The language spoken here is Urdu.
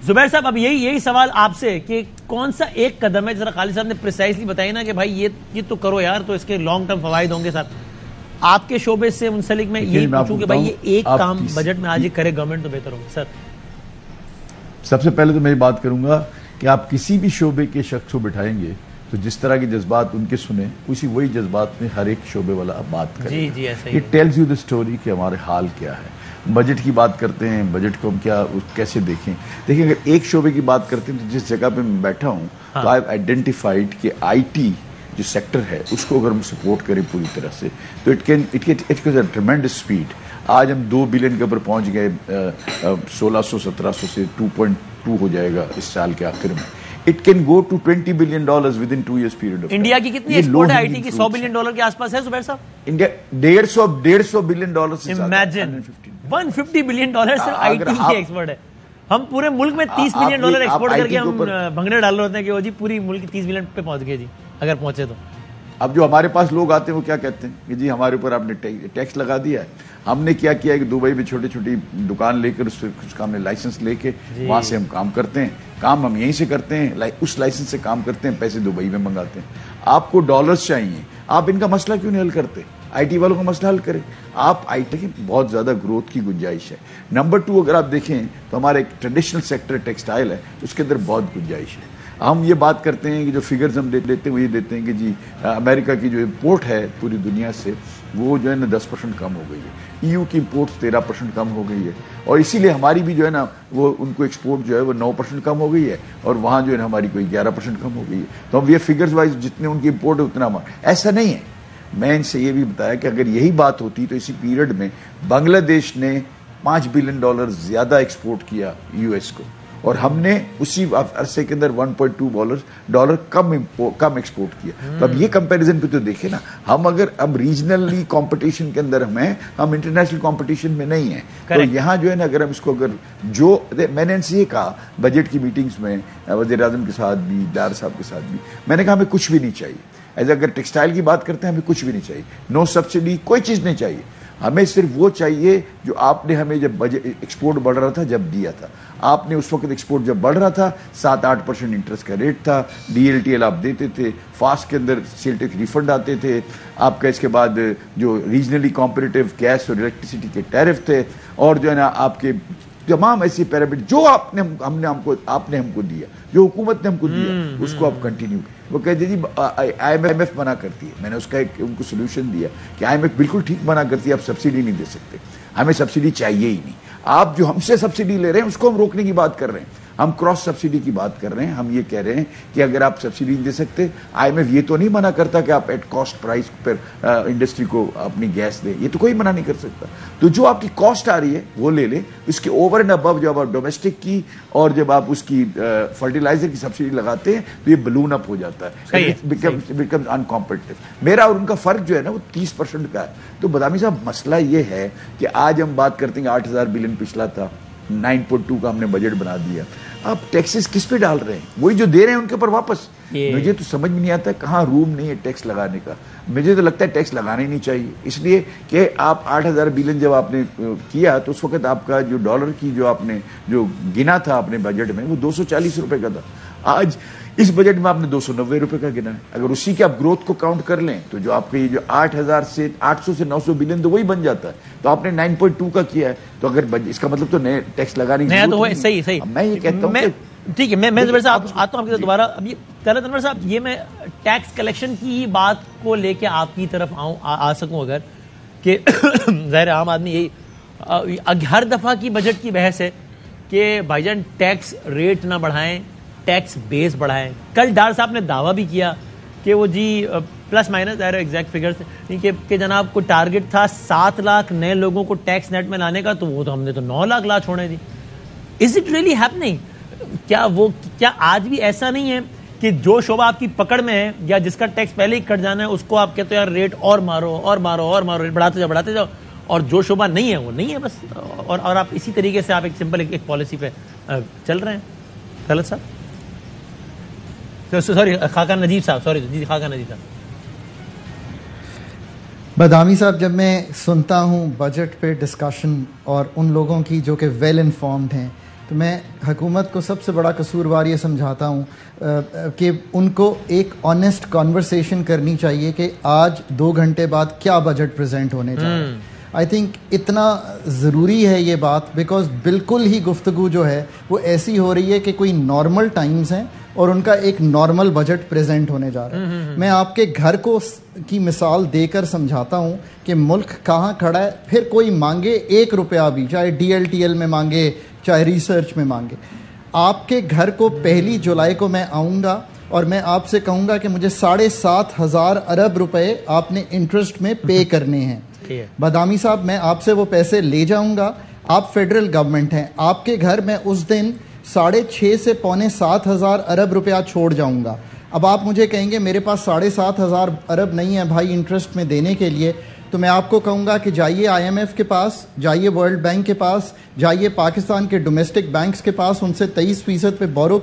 زبیر صاحب اب یہی سوال آپ سے کہ کون سا ایک قدم ہے، ذرا خالد صاحب نے پریسائزلی بتائی نا کہ بھائی یہ تو کرو یار، تو اس کے لانگ ٹرم فوائد ہوں گے ساتھ. آپ کے شعبے سے منسلک میں یہی پوچھوں کہ بھائی یہ ایک کام بجٹ میں آج ہی کرے گورنمنٹ تو بہتر ہوگا. سر سب سے پہلے تو میں یہ بات کروں گا کہ آپ کسی بھی شعبے کے شخص کو بٹھائیں گے تو جس طرح کے جذبات ان کے سنیں وہی جذبات میں ہر ایک شعبے والا بات کرے. جی ایسا ہی. It tells you the story کہ ہمارے حال کیا ہے. بجٹ کی بات کرتے ہیں، بجٹ کو ہم کیسے دیکھیں اگر ایک شعبے کی بات کرتے ہیں تو جس جگہ پہ میں بیٹھا ہوں تو آئی ہیو آئیڈینٹیفائڈ کہ آئی ٹی جو سیکٹر ہے اس کو اگر ہم سپورٹ کریں پوری طرح سے تو it can a tremendous speed. آج ہم 2 بلین کے اوپر پہنچ گئے، 1600-1700 سے 2.2 ہو جائے گا اس سال کے آخر میں. It can go to $20 billion within 2 years period of time. India کی کتنی ایکسپورٹ ہے آئی ٹی کی؟ $100 بلین کے آس پاس ہے زبیر صاحب. انڈیا $150 بلین سے امیجن $150 بلین صرف آئی ٹی کی ایکسپورٹ ہے. ہم پورے ملک میں $30 بلین ایکسپورٹ کر کے ہم بھنگڑے ڈال رہے ہوتے ہیں کہ وہ جی پوری ملک 30 بلین پہ پہنچ گئے جی اگر پہنچے تو. اب جو ہمارے پاس لوگ آتے ہیں وہ کیا کہتے ہیں کہ جی ہمارے اوپر آپ نے ٹیکس لگا دیا ہے. ہم نے کیا کیا کہ دبئی میں چھوٹی چھوٹی دکان لے کر اس کا ہم نے لائسنس لے کے وہاں سے ہم کام کرتے ہیں. کام ہم یہیں سے کرتے ہیں، اس لائسنس سے کام کرتے ہیں، پیسے دبئی میں منگاتے ہیں. آپ کو ڈالرز چاہیے، آپ ان کا مسئلہ کیوں نہیں حل کرتے؟ آئی ٹی والوں کا مسئلہ حل کریں. آپ آئی ٹی کی بہت زیادہ گروتھ کی گنجائش ہے. نمبر 2 اگر آپ دیکھیں تو ہمارا ایک ٹریڈیشنل سیکٹر ٹیکسٹائل ہے، اس کے اندر بہت گنجائش ہے. ہم یہ بات کرتے ہیں کہ جو فگرز ہم دیتے ہیں وہ یہ دیتے ہیں کہ جی امریکہ کی جو امپورٹ ہے پوری دنیا سے وہ جو ہے نا 10% کم ہو گئی ہے. EU کی امپورٹ 13% کم ہو گئی ہے، اور اسی لیے ہماری بھی جو ہے نا وہ ان کو ایکسپورٹ جو ہے وہ 9% کم ہو گئی ہے، اور وہاں جو ہے نا ہماری کوئی 11% کم ہو گئی ہے. تو ہم یہ فگرز وائز جتنے ان کی امپورٹ ہے اتنا ایسا نہیں ہے. میں ان سے یہ بھی بتایا کہ اگر یہی بات ہوتی تو اسی پیریڈ میں بنگلہ دیش نے $5 بلین زیادہ ایکسپورٹ کیا US کو، اور ہم نے اسی عرصے کے اندر $1.2 کم ایکسپورٹ کیا. تو اب یہ کمپیریزن پہ تو دیکھیں نا، ہم ریجنلی کمپٹیشن کے اندر ہم انٹرنیشنل کمپٹیشن میں نہیں ہیں. تو یہاں جو ہے نا اگر ہم اس کو جو میں نے ان سے یہ کہا بجٹ کی میٹنگز میں وزیر اعظم کے ساتھ بھی، ڈار صاحب کے ساتھ بھی، میں نے کہا ہمیں کچھ بھی نہیں چاہیے. اگر ٹیکسٹائل کی بات کرتے ہیں ہمیں کچھ بھی نہیں چاہیے، نو سبسڈی، کوئی چیز نہیں چاہیے. ہمیں صرف وہ چاہیے جو آپ نے ہمیں جب ایکسپورٹ بڑھ رہا تھا جب دیا تھا. آپ نے اس وقت ایکسپورٹ جب بڑھ رہا تھا 7-8% انٹرسٹ کا ریٹ تھا، DLTL آپ دیتے تھے، فاسٹ کے اندر سیل ٹیکس ریفنڈ آتے تھے آپ کا. اس کے بعد جو ریجنلی کمپیٹیٹو گیس اور الیکٹریسٹی کے ٹیرف تھے، اور جو ہے نا آپ کے تمام ایسی پیرامیٹر جو آپ نے ہم کو دیا، جو حکومت نے ہم کو دیا، اس کو آپ کنٹینیو. وہ کہتے جی IMF منع کرتی ہے. میں نے اس کا ان کو سولوشن دیا کہ IMF بالکل ٹھیک منع کرتی ہے، آپ سبسڈی نہیں دے سکتے، ہمیں سبسڈی چاہیے ہی نہیں. آپ جو ہم سے سبسڈی لے رہے ہیں اس کو ہم روکنے کی بات کر رہے ہیں، ہم کراس سبسڈی کی بات کر رہے ہیں. ہم یہ کہہ رہے ہیں کہ اگر آپ سبسڈی نہیں دے سکتے، IMF یہ تو نہیں منع کرتا کہ آپ ایٹ کاسٹ پرائز پر انڈسٹری کو اپنی گیس دیں، یہ تو کوئی منع نہیں کر سکتا. تو جو آپ کی کاسٹ آ رہی ہے وہ لے لیں، اس کے اوور اینڈ ابو جب آپ ڈومیسٹک کی اور جب آپ اس کی فرٹیلائزر کی سبسڈی لگاتے ہیں تو یہ بلون اپ ہو جاتا ہے، بیکمز ان کمپیٹیٹو. میرا اور ان کا فرق جو ہے نا وہ 30% کا ہے. تو بدامی صاحب مسئلہ یہ ہے کہ آج ہم بات کرتے ہیں 8,000 بلین پچھلا تھا، 9.2 کا ہم نے بجٹ بنا دیا. آپ ٹیکسز کس پہ ڈال رہے ہیں؟ وہی جو دے رہے ہیں ان کے اوپر واپس. مجھے تو سمجھ میں نہیں آتا کہاں روم نہیں ہے ٹیکس لگانے کا. مجھے تو لگتا ہے ٹیکس لگانا ہی نہیں چاہیے، اس لیے کہ آپ 8,000 بلین جب آپ نے کیا تو اس وقت آپ کا جو ڈالر کی جو آپ نے جو گنا تھا اپنے بجٹ میں وہ $240 کا تھا. آج اس بجٹ میں آپ نے $290 کا گنا ہے. اگر اسی کے آپ گروتھ کو کاؤنٹ کر لیں تو جو آپ کا یہ جو 800 سے 900 بلین تو وہی بن جاتا ہے. تو آپ نے 9.2 کا کیا ہے، تو اگر اس کا مطلب تو نئے ٹیکس لگانے کی ضرورت نہیں. صحیح. میں یہ کہتا ہوں ٹھیک ہے، میں زبیر صاحب آتا ہوں آپ کی دوبارہ. اب یہ طلعت انور صاحب، یہ میں ٹیکس کلیکشن کی بات کو لے کے آپ کی طرف آ سکوں اگر، کہ ظاہر عام آدمی یہی ہر دفعہ کی بجٹ کی بحث ہے کہ بھائی جان ٹیکس ریٹ نہ بڑھائیں، ٹیکس بیس بڑھائیں. کل ڈار صاحب نے دعویٰ بھی کیا کہ وہ جی پلس مائنس ظاہر ایگزیکٹ فگرز کہ جناب کو ٹارگٹ تھا 7 لاکھ نئے لوگوں کو ٹیکس نیٹ میں لانے کا، تو وہ تو ہم نے تو 9 لاکھ لا چھوڑے دی. Is it really happening? کیا آج بھی ایسا نہیں ہے کہ جو شعبہ آپ کی پکڑ میں ہے یا جس کا ٹیکس پہلے ہی کٹ جانا ہے اس کو آپ کہتے ہو یار ریٹ اور مارو ریٹ بڑھاتے جاؤ، اور جو شعبہ نہیں ہے وہ نہیں ہے بس، اور آپ اسی طریقے سے آپ ایک سمپل ایک پالیسی پہ چل رہے ہیں؟ غلط صاحب، سوری خاقان نجیب صاحب، خاقان نجیب صاحب. بدامی صاحب، جب میں سنتا ہوں بجٹ پہ ڈسکشن اور ان لوگوں کی جو کہ ویل انفارمڈ ہیں تو میں حکومت کو سب سے بڑا قصوروار یہ سمجھاتا ہوں کہ ان کو ایک آنیسٹ کانورسیشن کرنی چاہیے کہ آج 2 گھنٹے بعد کیا بجٹ پریزنٹ ہونے جا رہا ہے. آئی تھنک اتنا ضروری ہے یہ بات، بیکاز بالکل ہی گفتگو جو ہے وہ ایسی ہو رہی ہے کہ کوئی نارمل ٹائمز ہیں اور ان کا ایک نارمل بجٹ پریزنٹ ہونے جا رہا ہے. میں آپ کے گھر کی مثال دے کر سمجھاتا ہوں کہ ملک کہاں کھڑا ہے. پھر کوئی مانگے 1 روپیہ بھی، چاہے DLTL میں مانگے چاہے ریسرچ میں مانگے، آپ کے گھر کو 1 جولائی کو میں آؤں گا اور میں آپ سے کہوں گا کہ مجھے 7,500 ارب روپے آپ نے انٹرسٹ میں پے کرنے ہیں. بادامی صاحب میں آپ سے وہ پیسے لے جاؤں گا. آپ فیڈرل گورنمنٹ ہیں، آپ کے گھر میں اس دن 6.5 سے 7,500 ارب روپیہ چھوڑ جاؤں گا. اب آپ مجھے کہیں گے میرے پاس 7,500 ارب نہیں ہے بھائی انٹرسٹ میں دینے کے لیے، تو میں آپ کو کہوں گا کہ جائیے IMF کے پاس، جائیے ورلڈ بینک کے پاس، جائیے پاکستان کے ڈومیسٹک بینکس کے پاس، ان سے 23% پہ بورو